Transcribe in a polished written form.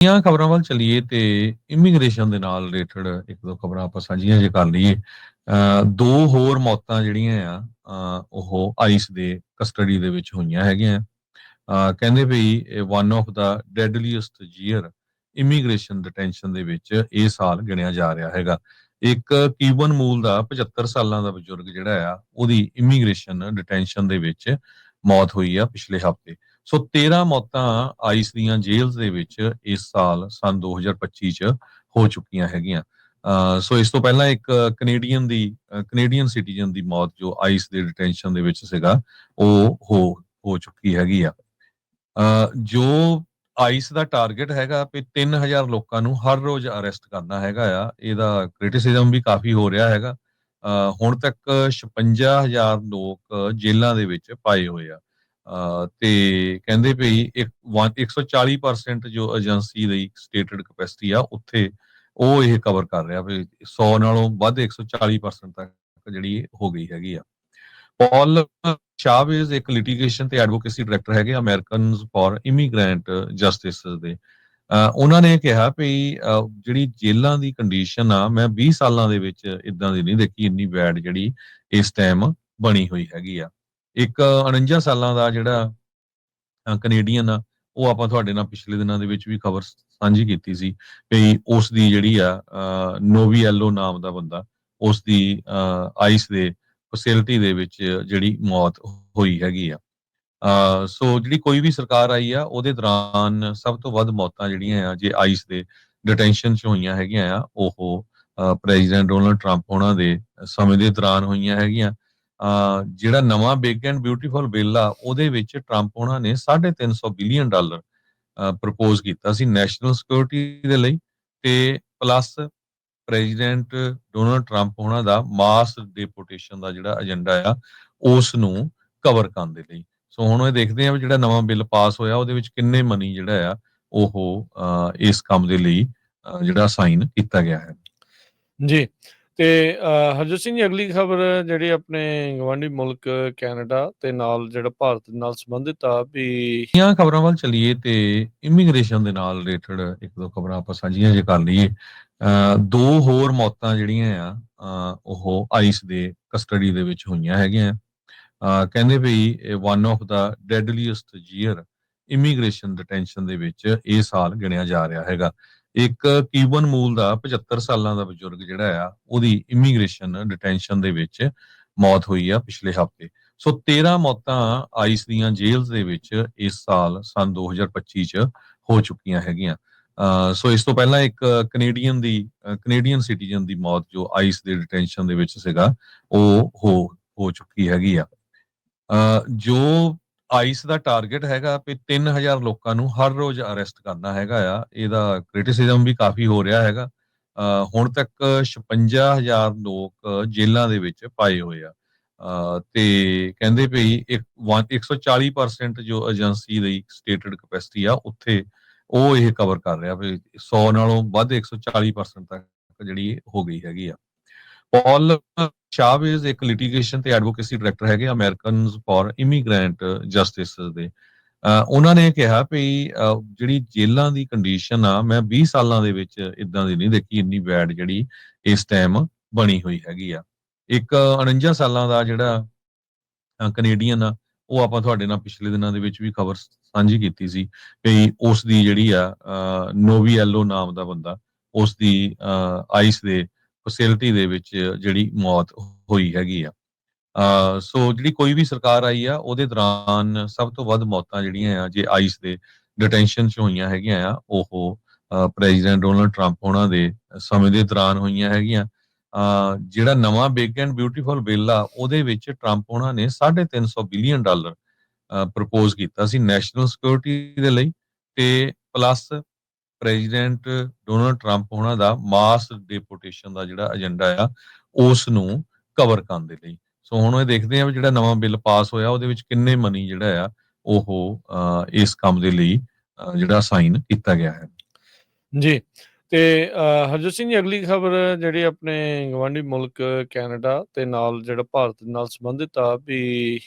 ਦੀਆਂ ਖਬਰਾਂ ਵੱਲ ਚੱਲੀਏ ਤੇ ਇਮੀਗ੍ਰੇਸ਼ਨ ਦੇ ਨਾਲ ਰਿਲੇਟਡ ਇੱਕ ਦੋ ਖਬਰਾਂ ਆਪਾਂ ਸਾਂਝੀਆਂ ਜੇ ਕਰ ਲਈਏ। ਦੋ ਹੋਰ ਮੌਤਾਂ ਜਿਹੜੀਆਂ ਆ ਉਹ ਆਈਸ ਦੇ ਕਸਟਡੀ ਦੇ ਵਿੱਚ ਹੋਈਆਂ ਹੈਗੀਆਂ। ਕਹਿੰਦੇ ਵੀ one of the deadliest year immigration detention ਦੇ ਵਿੱਚ ਇਹ ਸਾਲ ਗਿਣਿਆ ਜਾ ਰਿਹਾ ਹੈਗਾ। ਇੱਕ ਕੀਬਨ ਮੂਲ ਦਾ 75 ਸਾਲਾਂ ਦਾ ਬਜ਼ੁਰਗ ਜਿਹੜਾ ਆ ਉਹਦੀ ਇਮੀਗ੍ਰੇਸ਼ਨ ਡਿਟੈਂਸ਼ਨ ਦੇ ਵਿੱਚ ਮੌਤ ਹੋਈ ਆ ਪਿਛਲੇ ਹਫ਼ਤੇ। ਸੋ 13 ਮੌਤਾਂ ਆਈਸ ਦੀਆਂ ਜੇਲ੍ਹ ਦੇ ਵਿੱਚ ਇਸ ਸਾਲ ਸਨ 2025 ਚ ਹੋ ਚੁੱਕੀਆਂ ਹੈਗੀਆਂ। ਸੋ ਇਸ ਤੋਂ ਪਹਿਲਾਂ ਇੱਕ ਕੈਨੇਡੀਅਨ ਸਿਟੀਜ਼ਨ ਦੀ ਮੌਤ ਜੋ ਆਈਸ ਦੇ ਡਿਟੈਂਸ਼ਨ ਦੇ ਵਿੱਚ ਸੀਗਾ ਉਹ ਹੋ ਚੁੱਕੀ ਹੈਗੀ ਆ। ਜੋ ਆਈਸ ਦਾ ਟਾਰਗੇਟ ਹੈਗਾ ਵੀ 3000 ਲੋਕਾਂ ਨੂੰ ਹਰ ਰੋਜ਼ ਅਰੈਸਟ ਕਰਨਾ ਹੈਗਾ ਆ। ਇਹਦਾ ਕ੍ਰਿਟਿਸਿਜ਼ਮ ਵੀ ਕਾਫੀ ਹੋ ਰਿਹਾ ਹੈਗਾ। ਹੁਣ ਤੱਕ 56000 ਲੋਕ ਜੇਲ੍ਹਾਂ ਦੇ ਵਿੱਚ ਪਾਏ ਹੋਏ ਆ। ਤੇ ਕਹਿੰਦੇ ਵੀ 140% ਜੋ ਏਜੰਸੀ ਦੀ ਸਟੇਟਡ ਕਪੈਸਿਟੀ ਆ ਉੱਥੇ ਉਹ ਇਹ ਕਵਰ ਕਰ ਰਿਹਾ ਵੀ 100 ਨਾਲੋਂ ਵੱਧ 140% ਤੱਕ ਜਿਹੜੀ ਹੋ ਗਈ ਹੈਗੀ ਆ। ਪੌਲ ਚਾਵੇਜ਼ ਇੱਕ ਲਿਟੀਗੇਸ਼ਨ ਤੇ ਐਡਵੋਕੇਸੀ ਡਾਇਰੈਕਟਰ ਹੈਗੇ ਅਮਰੀਕਨਜ਼ ਫॉर ਇਮੀਗ੍ਰੈਂਟ ਜਸਟਿਸ ਦੇ। ਉਹਨਾਂ ਨੇ ਕਿਹਾ ਵੀ ਜਿਹੜੀ ਜੇਲ੍ਹਾਂ ਦੀ ਕੰਡੀਸ਼ਨ ਆ ਮੈਂ 20 ਸਾਲਾਂ ਦੇ ਵਿੱਚ ਇਦਾਂ ਦੀ ਨਹੀਂ ਦੇਖੀ ਇੰਨੀ ਬੈਡ ਜਿਹੜੀ ਇਸ ਟਾਈਮ ਬਣੀ ਹੋਈ ਹੈਗੀ ਆ। ਇੱਕ 49 ਸਾਲਾਂ ਦਾ ਜਿਹੜਾ ਕੈਨੇਡੀਅਨ ਆ ਉਹ ਆਪਾਂ ਤੁਹਾਡੇ ਨਾਲ ਪਿਛਲੇ ਦਿਨਾਂ ਦੇ ਵਿੱਚ ਵੀ ਖਬਰ ਸਾਂਝੀ ਕੀਤੀ ਸੀ ਵੀ ਉਸ ਦੀ ਜਿਹੜੀ ਆ ਨੋਵੀਐਲੋ ਨਾਮ ਦਾ ਬੰਦਾ ਉਸ ਦੀ ਆਈਸ ਦੇ ਫੈਸਿਲਿਟੀ ਦੇ ਵਿੱਚ ਜਿਹੜੀ ਮੌਤ ਹੋਈ ਹੈਗੀ ਆ। ਸੋ ਜਿਹੜੀ ਕੋਈ ਵੀ ਸਰਕਾਰ ਆਈ ਆ ਉਹਦੇ ਦੌਰਾਨ ਸਭ ਤੋਂ ਵੱਧ ਮੌਤਾਂ ਜਿਹੜੀਆਂ ਆ ਜੇ ਆਈਸ ਦੇ ਡਿਟੈਂਸ਼ਨ ਚ ਹੋਈਆਂ ਹੈਗੀਆਂ ਆ ਉਹ ਪ੍ਰੈਜ਼ੀਡੈਂਟ ਡੋਨਲਡ ਟਰੰਪ ਉਹਨਾਂ ਦੇ ਸਮੇਂ ਦੇ ਦੌਰਾਨ ਹੋਈਆਂ ਹੈਗੀਆਂ। ਜਿਹੜਾ ਨਵਾਂ ਬਿਗ ਐਂਡ ਬਿਊਟੀਫੁਲ ਬਿੱਲ ਆ ਉਹਦੇ ਵਿੱਚ ਟਰੰਪ ਉਹਨਾਂ ਨੇ 350 ਬਿਲੀਅਨ ਡਾਲਰ ਪ੍ਰਪੋਜ਼ ਕੀਤਾ ਸੀ ਨੈਸ਼ਨਲ ਸਿਕਿਉਰਿਟੀ ਦੇ ਲਈ ਤੇ ਪਲੱਸ ਪ੍ਰੈਜ਼ੀਡੈਂਟ ਡੋਨਲਡ ਟਰੰਪ ਉਹਨਾਂ ਦਾ ਮਾਸ ਡਿਪੋਰਟੇਸ਼ਨ ਦਾ ਜਿਹੜਾ ਏਜੰਡਾ ਆ ਉਸ ਨੂੰ ਕਵਰ ਕਰਨ ਦੇ ਲਈ। ਸੋ ਹੁਣ ਇਹ ਦੇਖਦੇ ਆ ਵੀ ਜਿਹੜਾ ਨਵਾਂ ਬਿੱਲ ਪਾਸ ਹੋਇਆ ਉਹਦੇ ਵਿੱਚ ਕਿੰਨੇ ਮਨੀ ਜਿਹੜਾ ਆ ਉਹ ਇਸ ਕੰਮ ਦੇ ਲਈ ਜਿਹੜਾ ਸਾਈਨ ਕੀਤਾ ਗਿਆ ਹੈ। ਜੀ ਤੇ ਹਰਜੋਤ ਸਿੰਘ ਜੀ, ਅਗਲੀ ਖਬਰ ਜਿਹੜੀ ਆਪਣੇ ਗਵਾਂਢੀ ਮੁਲਕ ਕੈਨੇਡਾ ਤੇ ਨਾਲ ਜਿਹੜਾ ਭਾਰਤ ਨਾਲ ਸੰਬੰਧਿਤ ਆ ਵੀ ਦੀਆਂ ਖਬਰਾਂ ਵੱਲ ਚੱਲੀਏ ਤੇ ਇਮੀਗ੍ਰੇਸ਼ਨ ਦੇ ਨਾਲ ਰਿਲੇਟਡ ਇੱਕ ਦੋ ਖਬਰਾਂ ਆਪਾਂ ਸਾਂਝੀਆਂ ਜੇ ਕਰ ਲਈਏ। ਦੋ ਹੋਰ ਮੌਤਾਂ ਜਿਹੜੀਆਂ ਆ ਉਹ ਆਈਸ ਦੇ ਕਸਟਡੀ ਦੇ ਵਿੱਚ ਹੋਈਆਂ ਹੈਗੀਆਂ। ਕਹਿੰਦੇ ਵੀ one of the deadliest year immigration detention ਦੇ ਵਿੱਚ ਇਹ ਸਾਲ ਗਿਣਿਆ ਜਾ ਰਿਹਾ ਹੈਗਾ। ਇੱਕ ਕੀਬਨ ਮੂਲ ਦਾ 75 ਸਾਲਾਂ ਦਾ ਬਜ਼ੁਰਗ ਜਿਹੜਾ ਆ ਉਹਦੀ ਇਮੀਗ੍ਰੇਸ਼ਨ ਡਿਟੈਂਸ਼ਨ ਦੇ ਵਿੱਚ ਮੌਤ ਹੋਈ ਆ ਪਿਛਲੇ ਹਫ਼ਤੇ। ਸੋ 13 ਮੌਤਾਂ ਆਈਸ ਦੀਆਂ ਜੇਲ੍ਹ ਦੇ ਵਿੱਚ ਇਸ ਸਾਲ ਸਨ 2025 ਚ ਹੋ ਚੁੱਕੀਆਂ ਹੈਗੀਆਂ। ਸੋ ਇਸ ਤੋਂ ਪਹਿਲਾਂ ਇੱਕ ਕੈਨੇਡੀਅਨ ਸਿਟੀਜ਼ਨ ਦੀ ਮੌਤ ਜੋ ਆਈਸ ਦੇ ਡਿਟੈਂਸ਼ਨ ਦੇ ਵਿੱਚ ਸੀਗਾ ਉਹ ਹੋ ਚੁੱਕੀ ਹੈਗੀ ਆ। ਜੋ ਆਈਸ ਦਾ ਟਾਰਗੇਟ ਹੈਗਾ ਵੀ 3000 ਲੋਕਾਂ ਨੂੰ ਹਰ ਰੋਜ਼ ਅਰੈਸਟ ਕਰਨਾ ਹੈਗਾ ਆ। ਇਹਦਾ ਕ੍ਰਿਟਿਸਿਜ਼ਮ ਵੀ ਕਾਫੀ ਹੋ ਰਿਹਾ ਹੈਗਾ। ਹੁਣ ਤੱਕ 56000 ਲੋਕ ਜੇਲ੍ਹਾਂ ਦੇ ਵਿੱਚ ਪਾਏ ਹੋਏ ਆ। ਤੇ ਕਹਿੰਦੇ ਵੀ 140% ਜੋ ਏਜੰਸੀ ਦੀ ਸਟੇਟਡ ਕਪੈਸਿਟੀ ਆ ਉੱਥੇ ਉਹ ਇਹ ਕਵਰ ਕਰ ਰਿਹਾ ਵੀ 100 ਨਾਲੋਂ ਵੱਧ 140% ਤੱਕ ਜਿਹੜੀ ਹੋ ਗਈ ਹੈਗੀ ਆ। ਪੌਲ ਚਾਵੇਜ਼ ਇੱਕ ਲਿਟੀਗੇਸ਼ਨ ਤੇ ਐਡਵੋਕੇਸੀ ਡਾਇਰੈਕਟਰ ਹੈਗੇ ਅਮਰੀਕਨਜ਼ ਫॉर ਇਮੀਗ੍ਰੈਂਟ ਜਸਟਿਸ ਦੇ। ਉਹਨਾਂ ਨੇ ਕਿਹਾ ਵੀ ਜਿਹੜੀ ਜੇਲ੍ਹਾਂ ਦੀ ਕੰਡੀਸ਼ਨ ਆ ਮੈਂ 20 ਸਾਲਾਂ ਦੇ ਵਿੱਚ ਇਦਾਂ ਦੀ ਨਹੀਂ ਦੇਖੀ ਇੰਨੀ ਬੈਡ ਜਿਹੜੀ ਇਸ ਟਾਈਮ ਬਣੀ ਹੋਈ ਹੈਗੀ ਆ। ਇੱਕ 49 ਸਾਲਾਂ ਦਾ ਜਿਹੜਾ ਕੈਨੇਡੀਅਨ ਆ ਉਹ ਆਪਾਂ ਤੁਹਾਡੇ ਨਾਲ ਪਿਛਲੇ ਦਿਨਾਂ ਦੇ ਵਿੱਚ ਵੀ ਖਬਰ ਸਾਂਝੀ ਕੀਤੀ ਸੀ ਵੀ ਉਸ ਦੀ ਜਿਹੜੀ ਆ ਨੋਵੀਐਲੋ ਨਾਮ ਦਾ ਬੰਦਾ ਉਸ ਦੀ ਆਈਸ ਦੇ ਫੈਸਿਲਿਟੀ ਦੇ ਵਿੱਚ ਜਿਹੜੀ ਮੌਤ ਹੋਈ ਹੈਗੀ ਆ। ਸੋ ਜਿਹੜੀ ਕੋਈ ਵੀ ਸਰਕਾਰ ਆਈ ਆ ਉਹਦੇ ਦੌਰਾਨ ਸਭ ਤੋਂ ਵੱਧ ਮੌਤਾਂ ਜਿਹੜੀਆਂ ਆ ਜੇ ਆਈਸ ਦੇ ਡਿਟੈਂਸ਼ਨ ਚ ਹੋਈਆਂ ਹੈਗੀਆਂ ਆ ਉਹ ਪ੍ਰੈਜ਼ੀਡੈਂਟ ਡੋਨਲਡ ਟਰੰਪ ਉਹਨਾਂ ਦੇ ਸਮੇਂ ਦੇ ਦੌਰਾਨ ਹੋਈਆਂ ਹੈਗੀਆਂ। ਜਿਹੜਾ ਨਵਾਂ ਬਿਗ ਐਂਡ ਬਿਊਟੀਫੁਲ ਬਿੱਲ ਆ ਉਹਦੇ ਵਿੱਚ ਟਰੰਪ ਉਹਨਾਂ ਨੇ 350 ਬਿਲੀਅਨ ਡਾਲਰ ਪ੍ਰਪੋਜ਼ ਕੀਤਾ ਸੀ ਨੈਸ਼ਨਲ ਸਿਕਿਉਰਿਟੀ ਦੇ ਲਈ ਤੇ ਪਲੱਸ ਪ੍ਰੈਜ਼ੀਡੈਂਟ ਡੋਨਲਡ ਟਰੰਪ ਉਹਨਾਂ ਦਾ ਮਾਸ ਡਿਪੋਰਟੇਸ਼ਨ ਦਾ ਜਿਹੜਾ ਏਜੰਡਾ ਆ ਉਸ ਨੂੰ ਕਵਰ ਕਰਨ ਦੇ ਲਈ। ਸੋ ਹੁਣ ਇਹ ਦੇਖਦੇ ਆ ਵੀ ਜਿਹੜਾ ਨਵਾਂ ਬਿੱਲ ਪਾਸ ਹੋਇਆ ਉਹਦੇ ਵਿੱਚ ਕਿੰਨੇ ਮਨੀ ਜਿਹੜਾ ਆ ਉਹ ਇਸ ਕੰਮ ਦੇ ਲਈ ਜਿਹੜਾ ਸਾਈਨ ਕੀਤਾ ਗਿਆ ਹੈ। ਜੀ ਤੇ ਹਰਜੋਤ ਸਿੰਘ ਜੀ, ਅਗਲੀ ਖਬਰ ਜਿਹੜੀ ਆਪਣੇ ਗਵਾਂਢੀ ਮੁਲਕ ਕੈਨੇਡਾ ਤੇ ਨਾਲ ਜਿਹੜਾ ਭਾਰਤ ਨਾਲ ਸੰਬੰਧਿਤ ਆ ਵੀ